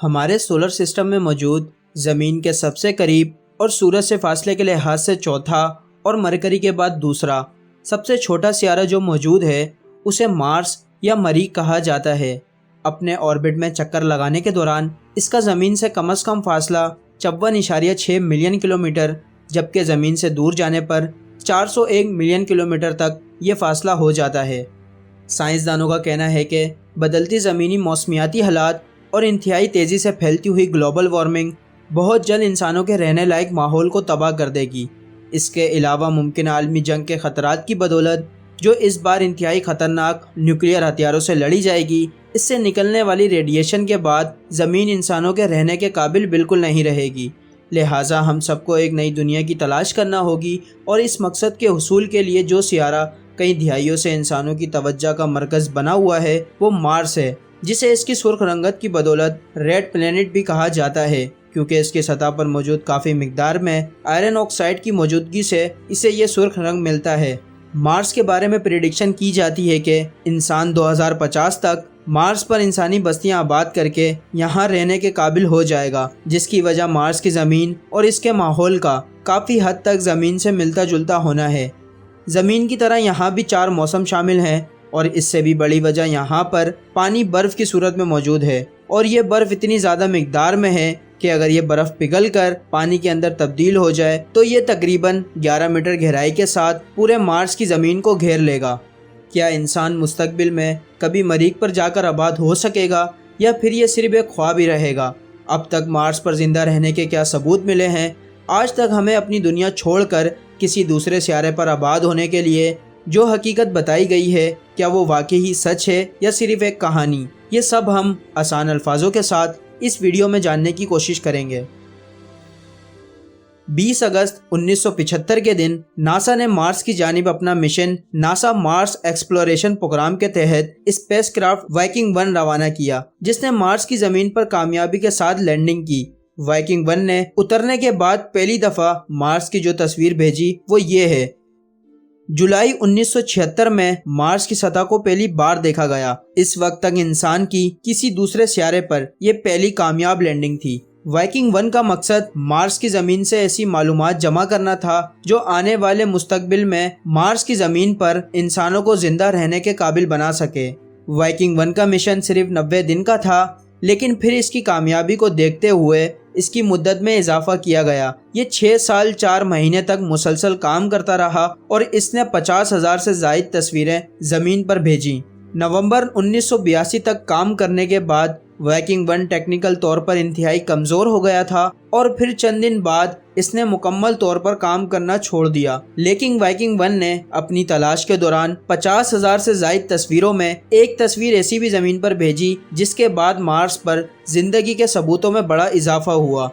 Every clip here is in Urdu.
ہمارے سولر سسٹم میں موجود زمین کے سب سے قریب اور سورج سے فاصلے کے لحاظ سے چوتھا اور مرکری کے بعد دوسرا سب سے چھوٹا سیارہ جو موجود ہے اسے مارس یا مریخ کہا جاتا ہے۔ اپنے آربٹ میں چکر لگانے کے دوران اس کا زمین سے کم از کم فاصلہ 54.6 ملین کلومیٹر، جبکہ زمین سے دور جانے پر 401 ملین کلومیٹر تک یہ فاصلہ ہو جاتا ہے۔ سائنسدانوں کا کہنا ہے کہ بدلتی زمینی موسمیاتی حالات اور انتہائی تیزی سے پھیلتی ہوئی گلوبل وارمنگ بہت جلد انسانوں کے رہنے لائق ماحول کو تباہ کر دے گی۔ اس کے علاوہ ممکنہ عالمی جنگ کے خطرات کی بدولت، جو اس بار انتہائی خطرناک نیوکلیئر ہتھیاروں سے لڑی جائے گی، اس سے نکلنے والی ریڈیشن کے بعد زمین انسانوں کے رہنے کے قابل بالکل نہیں رہے گی۔ لہٰذا ہم سب کو ایک نئی دنیا کی تلاش کرنا ہوگی، اور اس مقصد کے حصول کے لیے جو سیارہ کئی دہائیوں سے انسانوں کی توجہ کا مرکز بنا ہوا ہے وہ مارس ہے، جسے اس کی سرخ رنگت کی بدولت ریڈ پلینٹ بھی کہا جاتا ہے، کیونکہ اس کی سطح پر موجود کافی مقدار میں آئرن آکسائڈ کی موجودگی سے اسے یہ سرخ رنگ ملتا ہے۔ مارس کے بارے میں پریڈکشن کی جاتی ہے کہ انسان 2050 تک مارس پر انسانی بستیاں آباد کر کے یہاں رہنے کے قابل ہو جائے گا، جس کی وجہ مارس کی زمین اور اس کے ماحول کا کافی حد تک زمین سے ملتا جلتا ہونا ہے۔ زمین کی طرح یہاں بھی 4 موسم شامل ہیں، اور اس سے بھی بڑی وجہ یہاں پر پانی برف کی صورت میں موجود ہے، اور یہ برف اتنی زیادہ مقدار میں ہے کہ اگر یہ برف پگھل کر پانی کے اندر تبدیل ہو جائے تو یہ تقریباً 11 میٹر گہرائی کے ساتھ پورے مارس کی زمین کو گھیر لے گا۔ کیا انسان مستقبل میں کبھی مریخ پر جا کر آباد ہو سکے گا، یا پھر یہ صرف ایک خواب ہی رہے گا؟ اب تک مارس پر زندہ رہنے کے کیا ثبوت ملے ہیں؟ آج تک ہمیں اپنی دنیا چھوڑ کر کسی دوسرے سیارے پر آباد ہونے کے لیے جو حقیقت بتائی گئی ہے، کیا وہ واقعی سچ ہے یا صرف ایک کہانی؟ یہ سب ہم آسان الفاظوں کے ساتھ اس ویڈیو میں جاننے کی کوشش کریں گے۔ 20 اگست 1975 کے دن ناسا نے مارس کی جانب اپنا مشن ناسا مارس ایکسپلوریشن پروگرام کے تحت اسپیس کرافٹ وائکنگ 1 روانہ کیا، جس نے مارس کی زمین پر کامیابی کے ساتھ لینڈنگ کی۔ وائکنگ 1 نے اترنے کے بعد پہلی دفعہ مارس کی جو تصویر بھیجی وہ یہ ہے۔ جولائی 1976 میں مارس کی سطح کو پہلی بار دیکھا گیا۔ اس وقت تک انسان کی کسی دوسرے سیارے پر یہ پہلی کامیاب لینڈنگ تھی۔ وائکنگ 1 کا مقصد مارس کی زمین سے ایسی معلومات جمع کرنا تھا جو آنے والے مستقبل میں مارس کی زمین پر انسانوں کو زندہ رہنے کے قابل بنا سکے۔ وائکنگ 1 کا مشن صرف 90 دن کا تھا، لیکن پھر اس کی کامیابی کو دیکھتے ہوئے اس کی مدت میں اضافہ کیا گیا۔ یہ 6 سال 4 مہینے تک مسلسل کام کرتا رہا، اور اس نے 50,000 سے زائد تصویریں زمین پر بھیجیں۔ نومبر 1982 تک کام کرنے کے بعد وائکنگ 1 ٹیکنیکل طور پر انتہائی کمزور ہو گیا تھا، اور پھر چند دن بعد اس نے مکمل طور پر کام کرنا چھوڑ دیا۔ لیکن وائکنگ 1 نے اپنی تلاش کے دوران 50,000 سے زائد تصویروں میں ایک تصویر ایسی بھی زمین پر بھیجی جس کے بعد مارس پر زندگی کے ثبوتوں میں بڑا اضافہ ہوا۔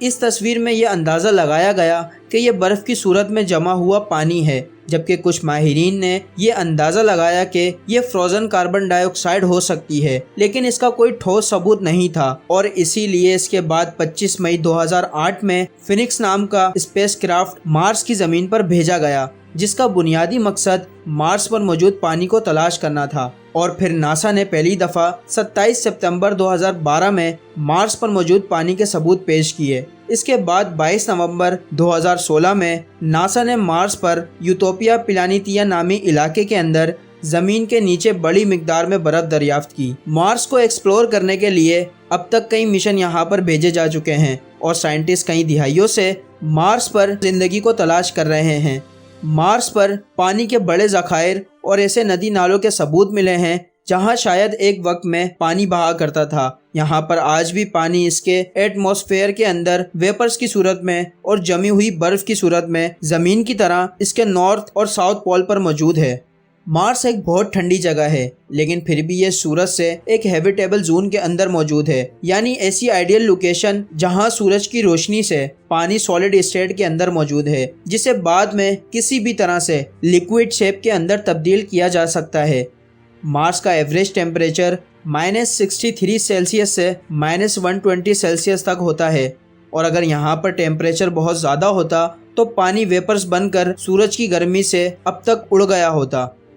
اس تصویر میں یہ اندازہ لگایا گیا کہ یہ برف کی صورت میں جمع ہوا پانی ہے، جبکہ کچھ ماہرین نے یہ اندازہ لگایا کہ یہ فروزن کاربن ڈائی آکسائڈ ہو سکتی ہے، لیکن اس کا کوئی ٹھوس ثبوت نہیں تھا، اور اسی لیے اس کے بعد 25 مئی 2008 میں فینکس نام کا اسپیس کرافٹ مارس کی زمین پر بھیجا گیا، جس کا بنیادی مقصد مارس پر موجود پانی کو تلاش کرنا تھا۔ اور پھر ناسا نے پہلی دفعہ 27 ستمبر 2012 میں مارس پر موجود پانی کے ثبوت پیش کیے۔ اس کے بعد 22 نومبر 2016 میں ناسا نے مارس پر یوٹوپیا پلانیتیا نامی علاقے کے اندر زمین کے نیچے بڑی مقدار میں برف دریافت کی۔ مارس کو ایکسپلور کرنے کے لیے اب تک کئی مشن یہاں پر بھیجے جا چکے ہیں، اور سائنٹسٹ کئی دہائیوں سے مارس پر زندگی کو تلاش کر رہے ہیں۔ مارس پر پانی کے بڑے ذخائر اور ایسے ندی نالوں کے ثبوت ملے ہیں جہاں شاید ایک وقت میں پانی بہا کرتا تھا۔ یہاں پر آج بھی پانی اس کے ایٹماسفیئر کے اندر ویپرز کی صورت میں اور جمی ہوئی برف کی صورت میں زمین کی طرح اس کے نارتھ اور ساؤتھ پول پر موجود ہے۔ مارس ایک بہت ٹھنڈی جگہ ہے، لیکن پھر بھی یہ سورج سے ایک ہیبیٹیبل زون کے اندر موجود ہے، یعنی ایسی آئیڈیل لوکیشن جہاں سورج کی روشنی سے پانی سالڈ اسٹیٹ کے اندر موجود ہے، جسے بعد میں کسی بھی طرح سے لیکوئڈ شیپ کے اندر تبدیل کیا جا سکتا ہے۔ مارس کا ایوریج ٹیمپریچر -63 سیلسیس سے -120 سیلسیس تک ہوتا ہے، اور اگر یہاں پر ٹیمپریچر بہت زیادہ ہوتا تو پانی ویپرز بن کر سورج کی گرمی سے اب تک اڑ گیا ہوتا۔